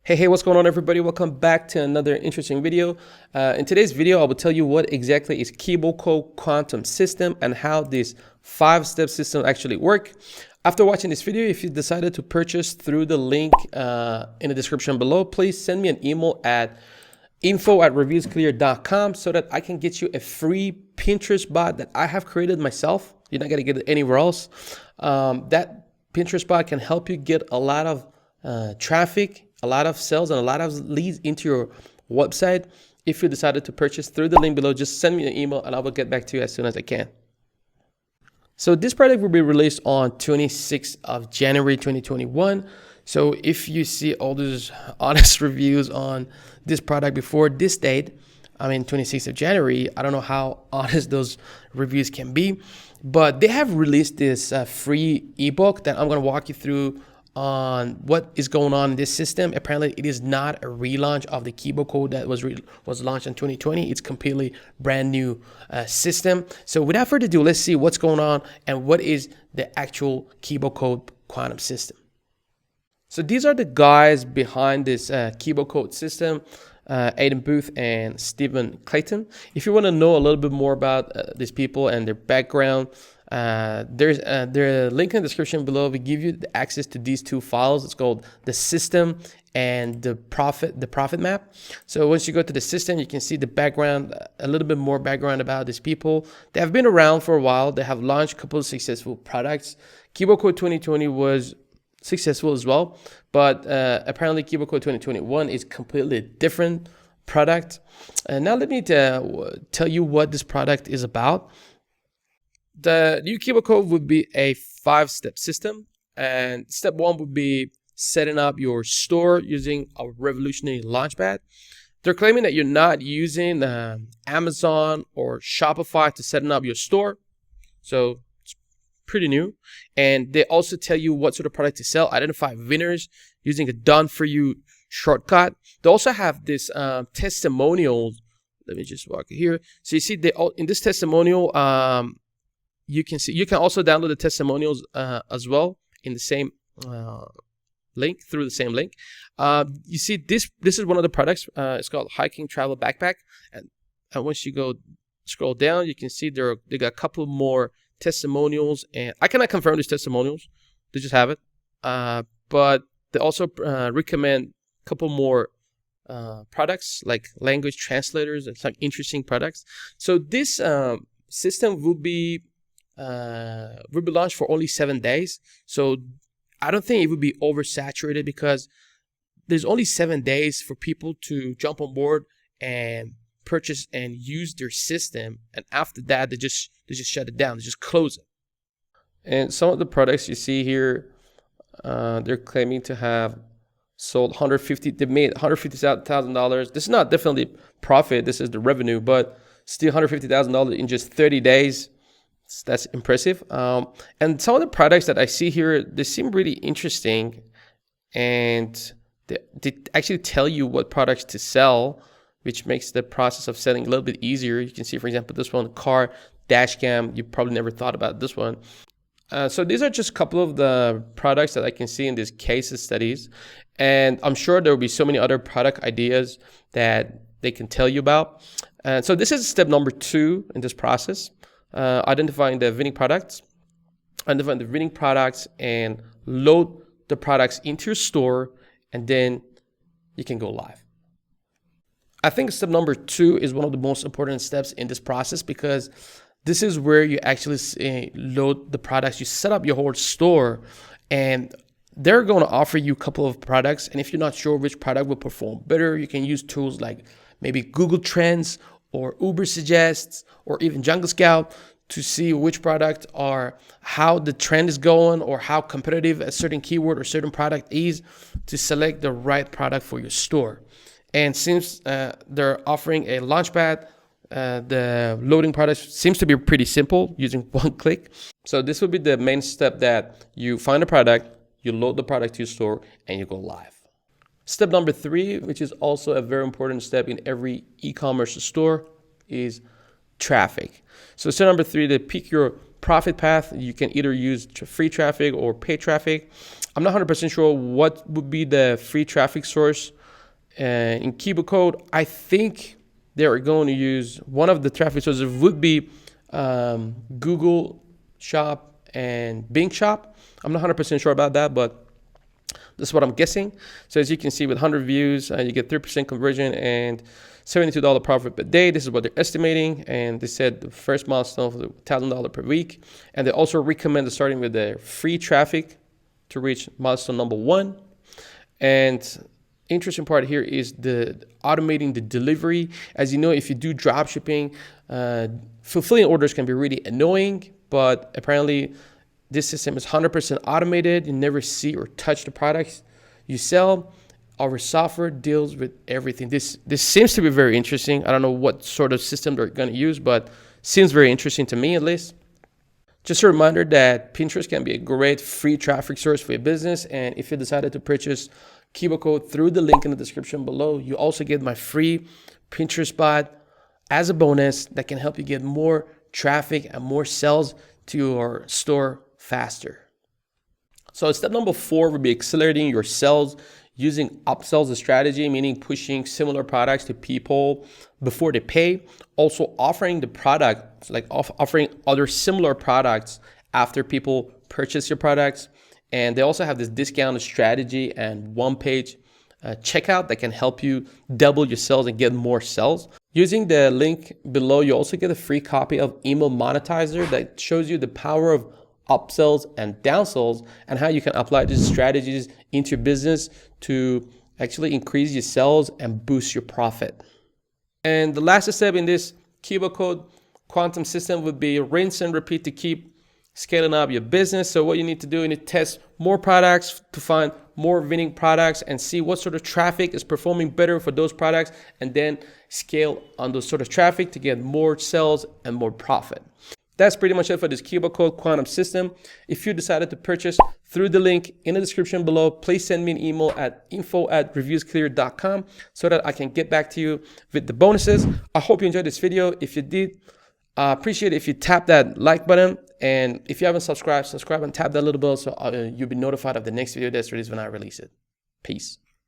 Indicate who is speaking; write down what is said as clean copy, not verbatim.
Speaker 1: Hey, what's going on, everybody? Welcome back to another interesting video. In today's video, I will tell you what exactly is Kibo Code Quantum system and how this 5-step system actually work. After watching this video, if you decided to purchase through the link in the description below, please send me an email at info@reviewsclear.com so that I can get you a free Pinterest bot that I have created myself. You're not gonna get it anywhere else. That Pinterest bot can help you get a lot of traffic, a lot of sales, and a lot of leads into your website. If you decided to purchase through the link below, just send me an email and I will get back to you as soon as I can. So this product will be released on 26th of January 2021. So if you see all those honest reviews on this product before this date, 26th of January, I don't know how honest those reviews can be, but they have released this free ebook that I'm going to walk you through on what is going on in this system. Apparently, it is not a relaunch of the Kibo Code that was launched in 2020. It's completely brand new system. So without further ado, let's see what's going on and what is the actual Kibo Code Quantum system. So these are the guys behind this Kibo Code system, Aiden Booth and Stephen Clayton. If you want to know a little bit more about these people and their background, there's the link in the description below. We give you the access to these two files. It's called the system and the profit map. So once you go to the system, you can see the background, a little bit more background about these people. They have been around for a while. They have launched a couple of successful products. Kibo Code 2020 was successful as well, but apparently Kibo Code 2021 is completely different product. And now let me tell you what this product is about. The new Kibo Code would be a 5-step system, and step 1 would be setting up your store using a revolutionary launchpad. They're claiming that you're not using Amazon or Shopify to setting up your store, so it's pretty new. And they also tell you what sort of product to sell, identify winners using a done-for-you shortcut. They also have this testimonials. Let me just walk here. So you see, in this testimonial, you can also download the testimonials as well in the same link, through the same link. You see, this is one of the products. It's called Hiking Travel Backpack, and once you scroll down, you can see they got a couple more testimonials, and I cannot confirm these testimonials. They just have it, but they also recommend a couple more products like language translators and some interesting products. So this system will be launched for only 7 days. So I don't think it would be oversaturated because there's only 7 days for people to jump on board and purchase and use their system. And after that, they just shut it down. They just close it. And some of the products you see here, they're claiming to have sold they made $150,000. This is not definitely profit. This is the revenue, but still $150,000 in just 30 days. That's impressive. And some of the products that I see here, they seem really interesting, and they actually tell you what products to sell, which makes the process of selling a little bit easier. You can see, for example, this one, car dash cam. You probably never thought about this one. So these are just a couple of the products that I can see in these case studies, and I'm sure there will be so many other product ideas that they can tell you about. And so this is step number 2 in this process. Identifying the winning products, and load the products into your store, and then you can go live. I think step number 2 is one of the most important steps in this process, because this is where you actually load the products. You set up your whole store, and they're going to offer you a couple of products. And if you're not sure which product will perform better, you can use tools like maybe Google Trends or Uber Suggests or even Jungle Scout to see which product or how the trend is going or how competitive a certain keyword or certain product is, to select the right product for your store. And since they're offering a launchpad, the loading products seems to be pretty simple using one click. So this will be the main step, that you find a product, you load the product to your store, and you go live. Step number 3, which is also a very important step in every e-commerce store, is traffic. So step number 3, to pick your profit path. You can either use free traffic or paid traffic. I'm not 100% sure what would be the free traffic source in Kibo Code. I think they are going to use one of the traffic sources would be Google Shop and Bing Shop. I'm not 100% sure about that, but this is what I'm guessing. So as you can see, with 100 views, you get 3% conversion and $72 profit per day. This is what they're estimating. And they said the first milestone for $1,000 per week. And they also recommend starting with the free traffic to reach milestone number 1. And interesting part here is the automating the delivery. As you know, if you do drop shipping, fulfilling orders can be really annoying, but apparently this system is 100% automated. You never see or touch the products you sell. Our software deals with everything. This seems to be very interesting. I don't know what sort of system they're going to use, but seems very interesting to me at least. Just a reminder that Pinterest can be a great free traffic source for your business. And if you decided to purchase Kibo Code through the link in the description below, you also get my free Pinterest bot as a bonus that can help you get more traffic and more sales to your store faster. So step number 4 would be accelerating your sales using upsells as a strategy, meaning pushing similar products to people before they pay. Also offering the product, like offering other similar products after people purchase your products. And they also have this discounted strategy and one-page checkout that can help you double your sales and get more sales. Using the link below, you also get a free copy of Email Monetizer that shows you the power of upsells and downsells and how you can apply these strategies into your business to actually increase your sales and boost your profit. And the last step in this Kibo Code Quantum system would be rinse and repeat to keep scaling up your business. So what you need to do, you need to test more products to find more winning products and see what sort of traffic is performing better for those products, and then scale on those sort of traffic to get more sales and more profit. That's pretty much it for this Kibo Code Quantum system. If you decided to purchase through the link in the description below, please send me an email at info@reviewsclear.com so that I can get back to you with the bonuses. I hope you enjoyed this video. If you did, I appreciate it if you tap that like button. And if you haven't subscribed, subscribe and tap that little bell so you'll be notified of the next video that's released when I release it. Peace.